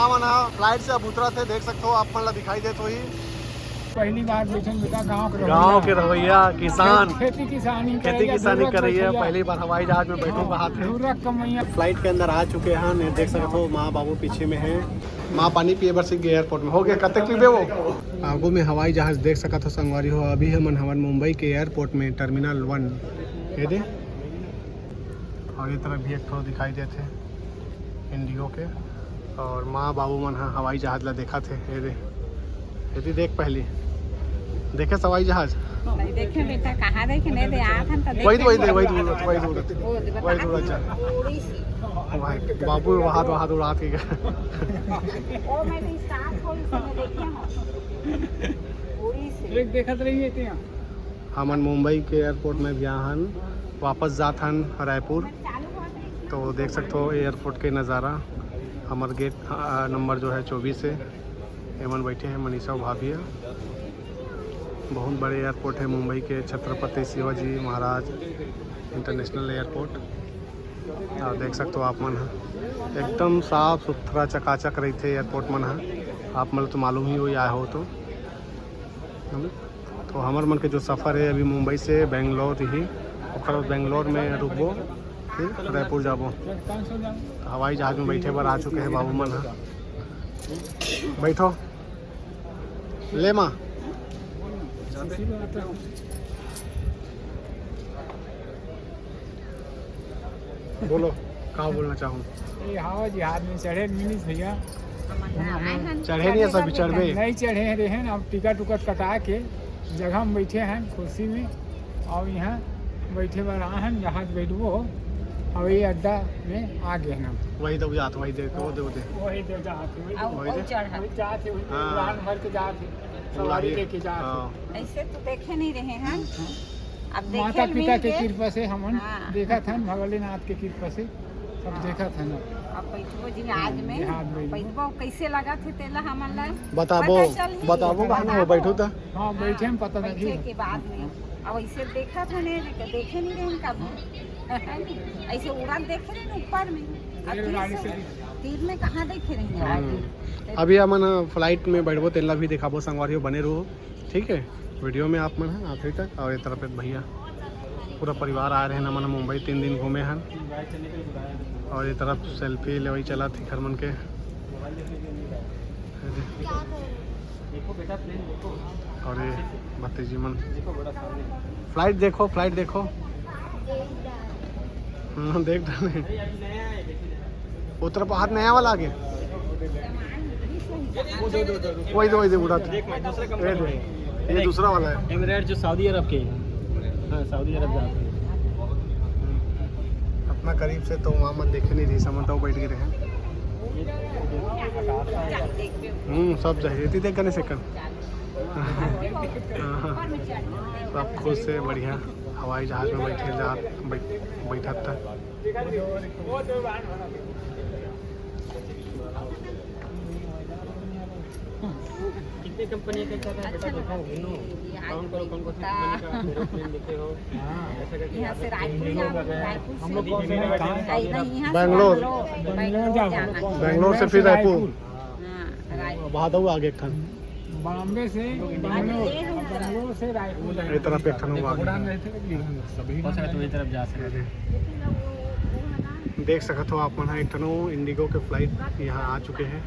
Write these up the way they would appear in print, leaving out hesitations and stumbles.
मना फ्लाइट से अब उतरा थे, देख सकते हो आप मतलब दिखाई दे तो ही पहली बार बैठन बेटा गाँव के रवैया किसान खेती किसानी कर रही है। पहली बार हवाई जहाज में बैठूं कहा थे। फ्लाइट के अंदर आ चुके हैं, देख सकते हो माँ बाबू पीछे में है। माँ पानी पिए बरस गए एयरपोर्ट में हो गया कतक पीबे वो आगू में हवाई जहाज देख सका था संगवारी हो। अभी हम हवन मुंबई के एयरपोर्ट में टर्मिनल 1 ये दे और ये तरफ भी एक थोड़ा दिखाई देते इंडिगो के और माँ बाबू मन हवाई जहाज ला देखा थे। ये दे देख पहली देखे हवाई जहाज नहीं देखे बेटा कहाँ देखे नहीं दे आया था तो वही दूर अच्छा भाई बाबू वहाँ उड़ा के गए। ओ मैं तो स्टार्ट हो इसमें देखे हूं पूरी से एक देखत रही थे हमन मुंबई के एयरपोर्ट में बियाहन वापस जात हन रायपुर। तो देख सकते हो एयरपोर्ट के नज़ारा। हमार गेट नंबर जो है 24 है। एमन बैठे हैं मनीषा भाभी। बहुत बड़े एयरपोर्ट है मुंबई के, छत्रपति शिवाजी महाराज इंटरनेशनल एयरपोर्ट। और देख सकते हो आप मन एकदम साफ सुथरा चकाचक रही थे एयरपोर्ट मन आप मतलब तो मालूम ही हो आए हो तो हमार मन के जो सफ़र है अभी मुंबई से बेंगलोर ही बेंगलोर में रुकबो फिर रायपुर जाबो। तो हवाई जहाज में बैठे बार आ चुके हैं बाबू मन बैठो ले माँ बोलो कहाँ बोलना चाहूँ। हवा जहाज में चढ़े मिनिस भैया चढ़े नहीं है सब चढ़े नहीं चढ़े रहे हैं। अब टिकट उकट कटा के जगह में बैठे हैं कुर्सी में और यहाँ बैठे बार आए हैं जहाज बैठबो हवाई अड्डा में आ गए ना वही तो जात वही देख वो दे वही दे जाते उड़ान भर के जाते सवारी लेके जाते ऐसे तो देखे नहीं रहे हैं। अब माता पिता के कृपा से हम हाँ। देखा था भगवाननाथ के कृपा से सब देखा था ना। अब बैठबो जी आज में बैठबो कैसे लगा थे तेला हमन ला बताबो कहाँ बैठो था। हाँ बैठे हम पता बैठे के बाद में अब ऐसे देखा था नहीं देखे नहीं रहे कब ऐसे उड़ान देखे रहे ऊपर में तीर में कहाँ देखे रहे। अभी हमन फ्लाइट में बैठबो तेला भी दिखाबो संगवारियों बने रहो ठीक है वीडियो में आप मन है आखिरी तक। और ये तरफ भैया पूरा परिवार आ रहे हैं हमन मुंबई 3 दिन घूमे हैं। और ये तरफ सेल्फी ले वही चला थी घर मन के और ये भतीजी मन फ्लाइट देखो देख डाले वो तरफ हाथ नया वाला आगे वही दे उड़ा ये दूसरा वाला है एमिरेट जो सऊदी अरब के हाँ सऊदी अरब जाते हैं। अपना करीब से तो वहाँ मत देखे नहीं रही समझता बैठ गए रहे सब जहेती देख करने सेकंड सब खुद से बढ़िया हवाई जहाज में बैठा था। कितने कंपनी का चल रहा है बेटा दिखाओ गिनो काउंट करो कौन सी कंपनी का एरोप्लेन देखे हो। ऐसा करके यहाँ से रायपुर हम लोग कौन से बेंगलोर से फिर रायपुर वहाँ दो आगे एक खान बॉम्बे से बेंगलोर से रायपुर ये तरफ एक खान सभी तरफ जा सकते देख सकते हो आप मन एक टनो इंडिगो के फ्लाइट यहाँ आ चुके हैं।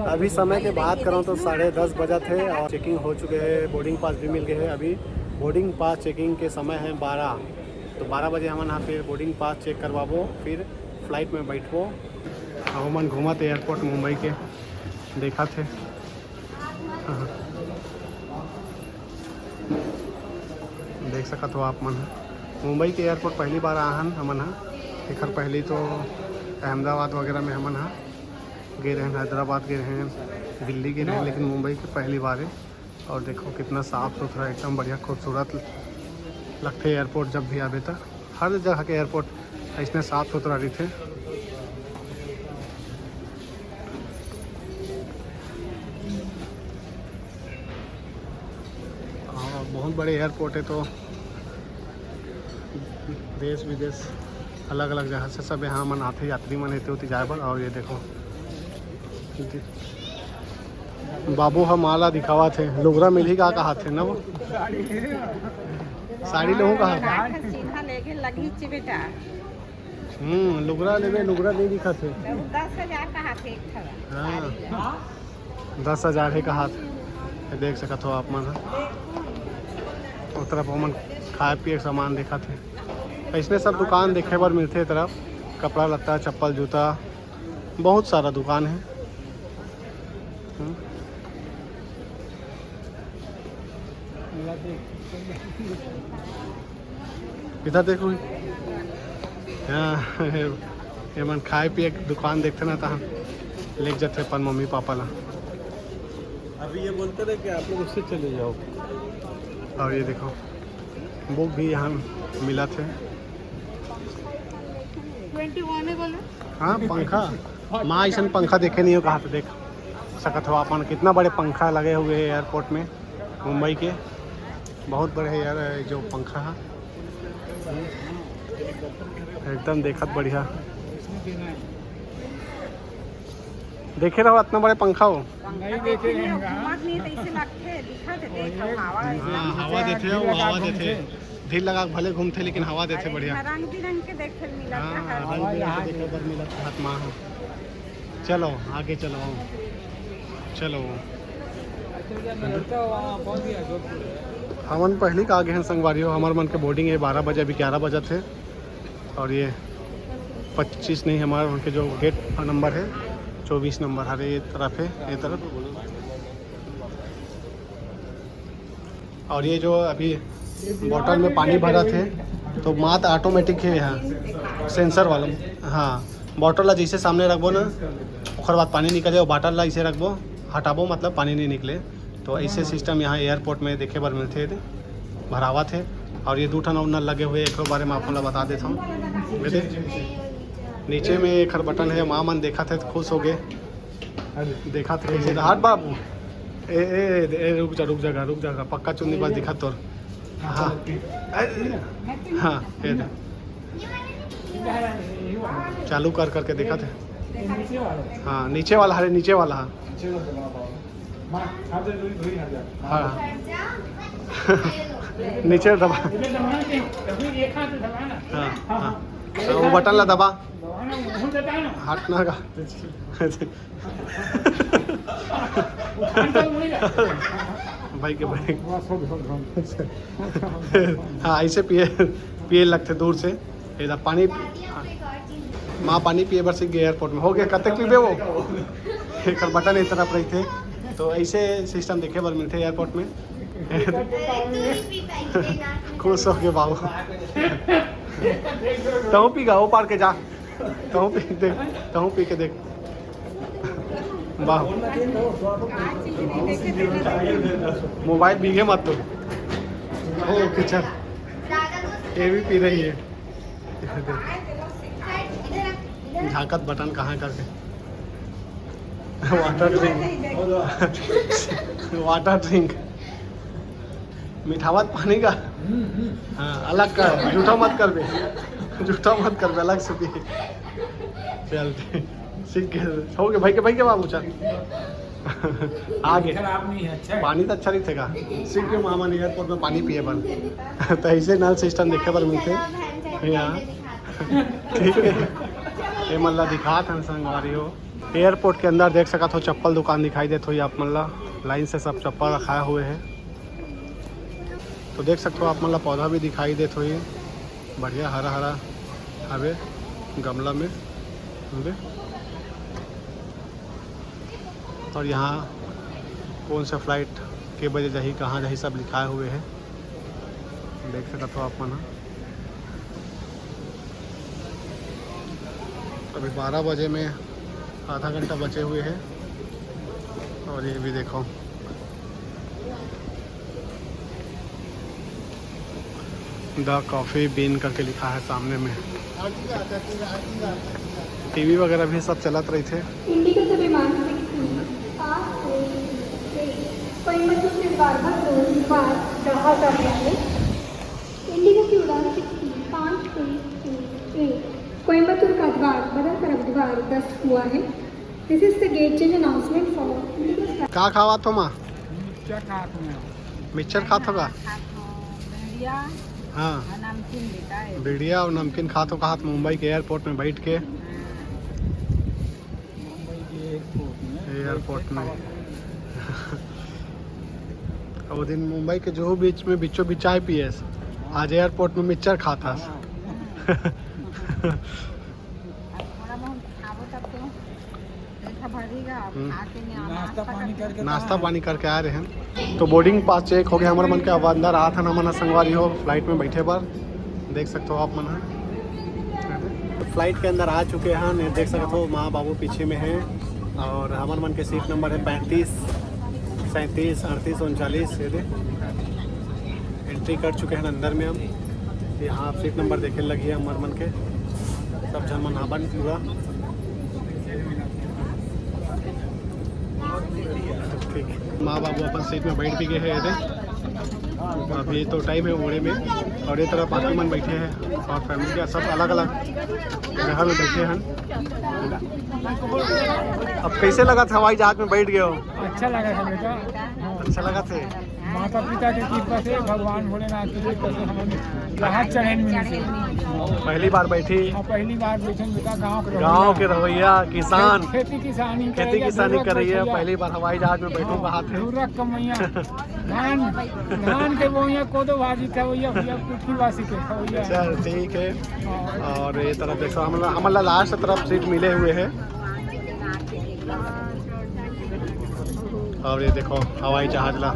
अभी समय के बात करूँ तो 10:30 बजा थे और चेकिंग हो चुके हैं। बोर्डिंग पास भी मिल गए हैं। अभी बोर्डिंग पास चेकिंग के समय है 12 तो 12 बजे हम यहाँ फिर बोर्डिंग पास चेक करवाबो फिर फ्लाइट में बैठबो। हमन घूमा थे एयरपोर्ट मुंबई के देखा थे देख सकते हो आप मन मुंबई के एयरपोर्ट पहली बार आहन हमन एक पहली तो अहमदाबाद वगैरह में हमन गए रहे, हैदराबाद गए हैं, दिल्ली गए हैं, लेकिन मुंबई की पहली बार है। और देखो कितना साफ़ सुथरा एकदम बढ़िया खूबसूरत लगते एयरपोर्ट जब भी आवे तक हर जगह के एयरपोर्ट इसमें साफ़ सुथरा रहते। बहुत बड़े एयरपोर्ट है तो देश विदेश अलग अलग जगह से सब यहाँ मन आते, यात्री मन हेते होती जाए बर। और ये देखो बाबू हम माला दिखावा थे, लुगरा मिली का कहा थे ना वो साड़ी लहू कहा चिन्हा लेके लगी चे बेटा। लुगरा लेवे, लुगरा नहीं दिखा थे। 10,000 कहा थे एक ठगा। हाँ 10,000 है कहा थे। देख सकत हो आप मन उस तरफ हमन खाए पिए के सामान देखा थे। ऐसने सब दुकान देखे बर मिलते तरफ, कपड़ा लत्ता चप्पल जूता बहुत सारा दुकान है। इधर देखो ये मन खाए पिए दुकान देखते ना था ले जाते अपन मम्मी पापा ला। अभी ये बोलते रहे कि आप लोग उससे चले जाओ। और ये देखो बुक भी यहाँ मिला थे। 21 में बोले। हाँ पंखा माँ ऐसा पंखा देखे नहीं हो कहा तो देख सकत हो अपन कितना बड़े पंखा लगे हुए हैं एयरपोर्ट में मुंबई के। बहुत बड़े है यार जो पंखा है, एकदम देखत बढ़िया। देखे रहो इतना बड़े पंखा हो। नहीं देखे रहेगा। नहीं तो इसे लगते दिखा दे देख हवा। हाँ हवा देते हो, हवा देते धीर लगा भले घूमते लेकिन हवा देते बढ़िया। रंग बिरंग के देखे मिला था। हाँ रंग बिरंग के देखे बर मिला हाथ माँ। चलो आगे चलो चलो। हमन पहले का आगे हैं संगवारी हो। हमारे मन के बोर्डिंग है 12 बजे, अभी 11 बजे थे। और ये 25 नहीं हमारे मन के जो गेट नंबर है 24 नंबर हरे ये तरफ है, ये तरफ। और ये जो अभी बोतल में पानी भरा थे तो मात ऑटोमेटिक है यहाँ सेंसर वाला। हाँ बोतल ला जैसे सामने रखबो ना उसके बाद पानी निकल जाए, बोतल ला इसे रखबो हटाबो मतलब पानी नहीं निकले। तो ऐसे सिस्टम यहाँ एयरपोर्ट में देखे बर मिलते भरावा थे। और ये 2 ठन नल लगे हुए एक बारे में आपको बता देता हूँ। बेटे नीचे में एक बटन है, माँ मन देखा थे तो खुश हो गए। देखा थे कैसे हाथ बाबू ए रुक जा पक्का चुन्नी बस दिखा तोर। हाँ हाँ चालू कर करके देखा थे। हाँ नीचे वाला है, नीचे वाला है। हाँ नीचे दबा। हाँ हाँ वो बटन ला दबा हाथ ना का। भाई के भाई हाँ ऐसे पिए लगते दूर से इधर पानी। माँ पानी पिए बर सीख गए एयरपोर्ट में। हो गया कतक पीबे वो एक बटन इस तरफ रही थे। तो ऐसे सिस्टम देखे बर मिलते एयरपोर्ट में। खुश हो के बाबू तहु पी गा वो पार के जा, तहु पी देख, तहु पी के देख। वाह मोबाइल भीगे मत तो। ओके चल ये भी पी रही है। झाकत बटन कहाँ करके। वाटर ड्रिंक मीठावत पानी का। हाँ अलग कर, जूठा मत कर बे, अलग से पी। चलते सीख गए हो गए भाई के बाबू चल आगे। पानी तो अच्छा नहीं थे सीख गए मामा ने एयरपोर्ट में पानी पिए बन। तो ऐसे नल सिस्टम देखे पर मिलते यहाँ। ठीक है ये मल्ला दिखा था संगवारी हो। एयरपोर्ट के अंदर देख सका तो चप्पल दुकान दिखाई देते हो आप मल्ला लाइन से सब चप्पल रखाए हुए हैं। तो देख सकते हो आप मल्ला पौधा भी दिखाई देते हो बढ़िया हरा हरा हवे गमला में हवे। और यहाँ कौन सा फ्लाइट के बजे जही कहाँ जही सब लिखाए हुए हैं देख सकते हो आप मन। अभी 12 बजे में आधा घंटा बचे हुए हैं। और ये भी देखो द कॉफ़ी बीन करके लिखा है सामने में। टीवी वगैरह भी सब चलत रही थे। इंडिगो से विमान कोयम्बटूर से बारह जहाज इंडिगो की उड़ान 5 कोयम्बतूर का द्वार बदल कर अब द्वार 10 हुआ है. This is the gate change announcement for. का खावा तो माँ क्या खात में मिक्सचर खात होगा भेड़िया हाँ और नमकीन देता है। बिड़िया और नमकीन खातों का हाथ मुंबई के एयरपोर्ट में बैठ के एयरपोर्ट में वो दिन मुंबई के जो बीच में बीचों बीच चाय पिए आज एयरपोर्ट में मिक्सचर खाता अब थोड़ा बहुत खाओ तब तो पेट भरेगा। अब खा के नहीं नाश्ता पानी करके नाश्ता पानी करके आ रहे हैं तो बोर्डिंग पास चेक हो गया हमारे मन के अब अंदर आ था ना मना संगवारी हो फ्लाइट में बैठे बार देख सकते हो आप मना फ्लाइट के अंदर आ चुके हैं देख सकते हो माँ बाबू पीछे में हैं और हमारे मन के सीट नंबर है 35 37 38 39 ये दे एंट्री कर चुके हैं अंदर में हम यहाँ सीट नंबर देखे लगी है हमारे मन के सब जन मन बन पूरा ठीक माँ बाबू अपन सीट में बैठ भी गए हैं ये अभी तो टाइम है ओड़े में और ये तरह बाकी मन बैठे हैं और फैमिली के सब अलग अलग जगह में बैठे हैं अब कैसे लगा था हवाई जहाज में बैठ गए हो अच्छा लगा था बेटा। अच्छा लगा थे माता पिता की कृपा से भगवान भोलेनाथ की कृपा से हम जहाज चढ़े मिली से पहली बार बैठी पहली बार बैठे बेटा गाँव के रवैया किसान खेती किसानी कर रही है पहली बार हवाई जहाज में बैठूं कहा थे कमैया धान के बोइया कोदो भाजी खवैया भैया कुटकी वासी के खवैया। चल ठीक है और ये तरफ देखो हमारा लास्ट तरफ सीट मिले हुए हैं और ये देखो हवाई जहाज ला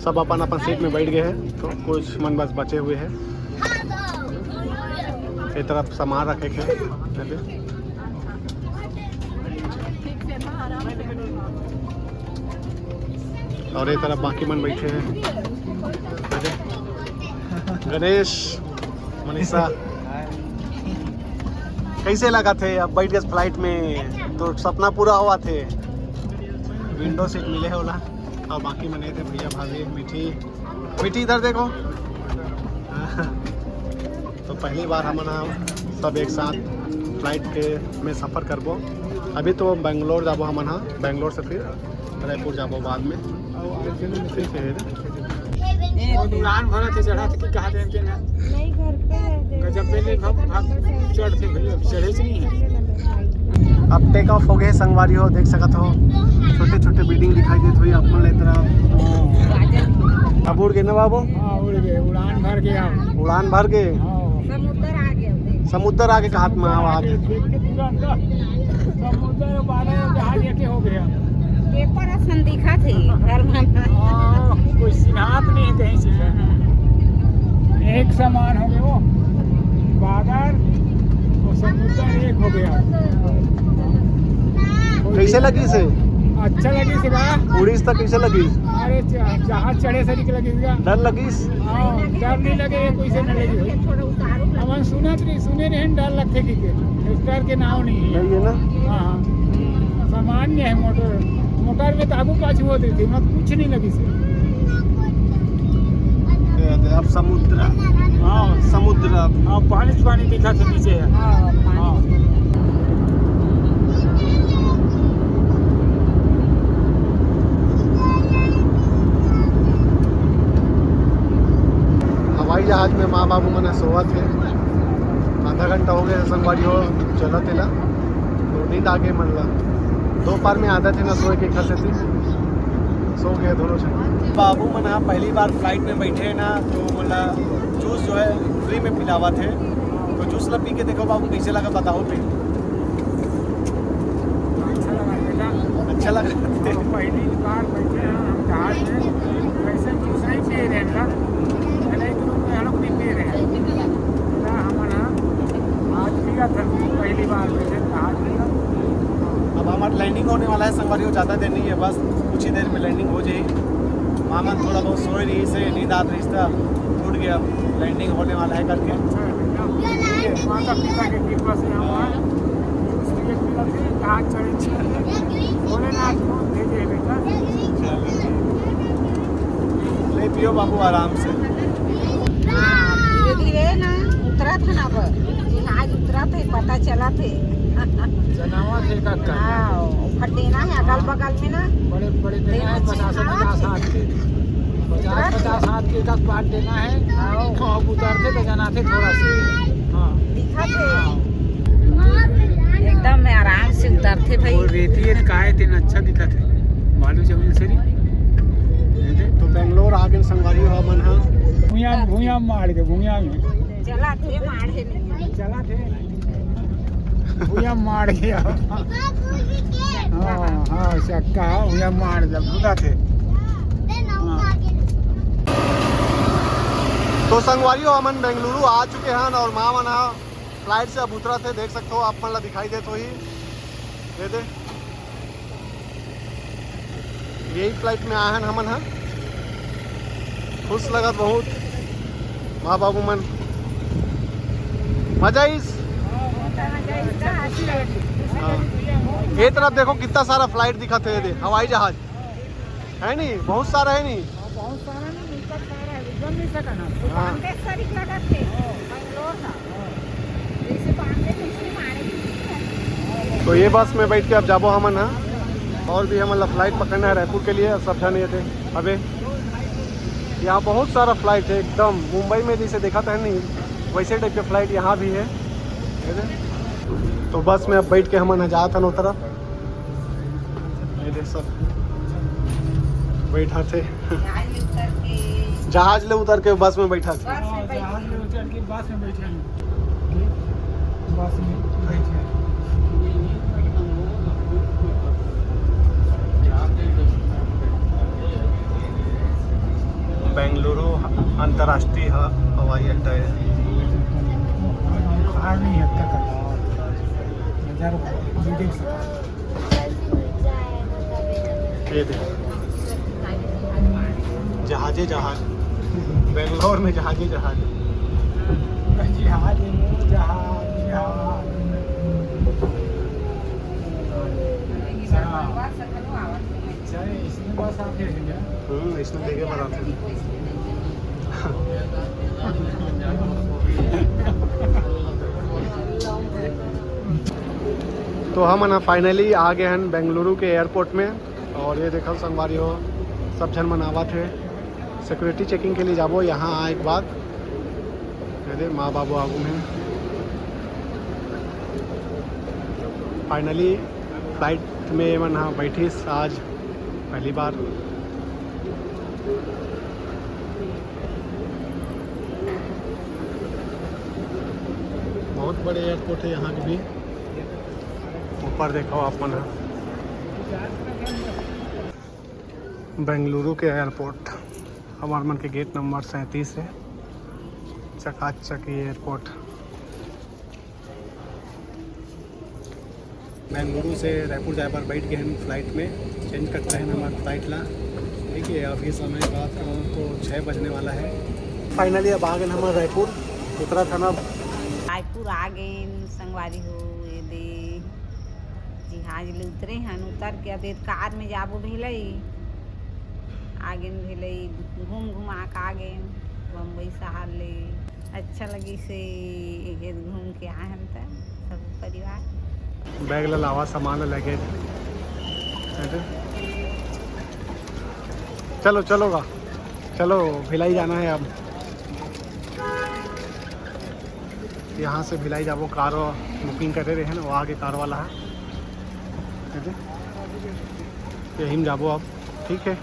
सब अपन अपन सीट में बैठ गए हैं तो कुछ मन बस बचे हुए हैं ये तरफ सामान रखे थे और ये तरफ बाकी मन बैठे हैं गणेश मनीषा कैसे लगा थे अब बैठ गए फ्लाइट में तो सपना पूरा हुआ थे विंडो सीट मिले है बोला और बाकी मने थे भैया भाभी मीठी मीठी इधर देखो तो पहली बार हम सब एक साथ फ्लाइट के में सफ़र करबो अभी तो बेंगलोर जाबो हम बेंगलोर से फिर रायपुर जाबो बाद में ठीक है उड़ान भरा थे चढ़ा थे कि कहा थे ना नहीं घर पे गजब पहले चढ़ थे भैया चढ़े से नहीं है। अब टेक ऑफ हो गए संगवारी हो देख सकत हो छोटे छोटे बिल्डिंग दिखाई देते हुई अपन ले तरह अब उड़ गए ना बाबू हाँ उड़ गए उड़ान भर गया उड़ान भर गए समुद्र आ गया समुद्र आगे का हाथ में आवाज समुद्र बारह जहाज के हो गया पेपर असन दिखा थे घर में कोई सिनात नहीं कहीं से एक समान हो गए वो बादल और समुद्र एक हो गया। कैसे लगी से अच्छा लगी से बा उड़ीस तक कैसे लगी अरे जहाज चढ़े से निकल लगेगा डर लगी हाँ डर नहीं लगे कोई से नहीं लगी हम सुने रहे डर लगते कि डर के नाव नहीं है है ना हाँ सामान्य है मोटर में तो आगू पाछू होती थी मत कुछ नहीं लगी से अब समुद्र हाँ समुद्र हाँ पानी दिखा था नीचे है हाँ हवाई जहाज में माँ बाबू मने सोवा थे आधा घंटा हो गया संगवारी हो चला तेला तो नींद आगे मनला दोपहर में आधा थे ना सोए के घर से थी सो गए दोनों जन बाबू मना पहली बार फ्लाइट में बैठे ना तो बोला जूस जो है फ्री में पिलावा थे तो जूस ला पी के देखो बाबू कैसे लगा बताओ फिर अच्छा लगा पहली बार बैठे हैं हम जहाज में वैसे जूस नहीं पी रहे हैं हम नहीं पी रहे हैं हमारा आज पिया था पहली बार बैठे जहाज में अब हमारा लैंडिंग होने वाला है संगवारी हो ज़्यादा देर नहीं है बस कुछ ही देर में लैंडिंग हो जाएगी मामा थोड़ा बहुत सोए रही से नींद आ रही था टूट गया लैंडिंग होने वाला है करके माता पिता के कृपा से हमारे जहाज चढ़े भोलेनाथ को भेजे बेटा ले पियो बाबू आराम से धीरे धीरे ना उतरा था ना, अब आज उतरा थे, पता चला थे। जनावर थे का का हाँ, फटेना है अगल बगल में ना। बड़े बड़े देना है 50 हाथ के 50 हाथ के 10 पार्ट देना है। अब उतरते तो जाना थे थोड़ा से। हाँ दिखा थे एकदम आराम से उतरते भाई। और रेती काय थे अच्छा दिखा थे बालू जमीन से तो बेंगलोर आगे संगवारी हो मन हाँ भूया मार के भूया में चला थे मारे नहीं चला थे भूया मार गया। हाँ हाँ चक्का भूया मार जब भूया थे। तो संगवारी हो हमन बेंगलुरु आ चुके हैं और माँ मना फ्लाइट से अब उतरा थे, देख सकते हो आप मन ला दिखाई दे तो ही दे यही फ्लाइट में आए हैं हमन हाँ। खुश लगत बहुत माँ बाबू मन मजा इस। हाँ ये तरफ देखो कितना सारा फ्लाइट दिखा थे, हवाई जहाज है नहीं, बहुत सारा है नहीं। बहुत सारा नहीं सारा है एकदम नहीं सका ना। हाँ थे बैंगलोर था, जैसे बांधे थे इसलिए मारे। तो ये बस में बैठ के अब जाबो हमन हाँ। और भी हमारा फ्लाइट पकड़ना है रायपुर के लिए, सब जाने थे। अबे यहाँ बहुत सारा फ्लाइट है, एकदम मुंबई में जैसे देखा था नहीं वैसे टाइप के फ्लाइट यहाँ भी है। तो बस में अब बैठ के हमन जा था नो तरफ, ये देख सब बैठा थे जहाज ले उतर के बस में बैठा थे। जहाज में उतर के बस में बैठे बस में बैठे। बेंगलुरु अंतर्राष्ट्रीय हवाई अड्डा है। नहीं है देख सकते ये देख जहाजे जहाज, बेंगलोर में जहाजे जहाज। जहाज जहाज जहाज इसमें बस आप इसमें देखे बनाते तो हम फाइनली आ गए हैं बेंगलुरु के एयरपोर्ट में। और ये देखो संगवारी हो सब जन मनावा थे, सिक्योरिटी चेकिंग के लिए जाबो यहाँ आए एक बाद दे माँ बाबू आगू में। फाइनली फ्लाइट में मन हाँ बैठी आज पहली बार। बहुत बड़े एयरपोर्ट है यहाँ के भी। ऊपर देखो आप मन बेंगलुरु के एयरपोर्ट, हमारे मन के गेट नंबर 37 है। चकाचक ये एयरपोर्ट। बेंगलुरु से रायपुर जाए पर बैठ गए हम फ्लाइट में, चेंज करते हैं हमारा फ्लाइट ला। ठीक है अभी समय बात करूँ तो 6 बजने वाला है। फाइनली अब आ गए हमारा रायपुर, उतरा था ना रायपुर आ गए संगवारी हो। ये दे जहाज ले उतरे हन, उतर के अब कार में जाबो भेलई आगे भेलई घूम घुमा के आ गए बम्बई शहर ले। अच्छा लगी से घूम के आए हम तो सब परिवार। बैग ला लावा सामान लगे। चलो चलोगा चलो भिलाई जाना है अब। यहाँ से भिलाई जाबो कार बुकिंग करे रहे हैं ना, वो आगे कार वाला है यही में जाबो अब। ठीक है।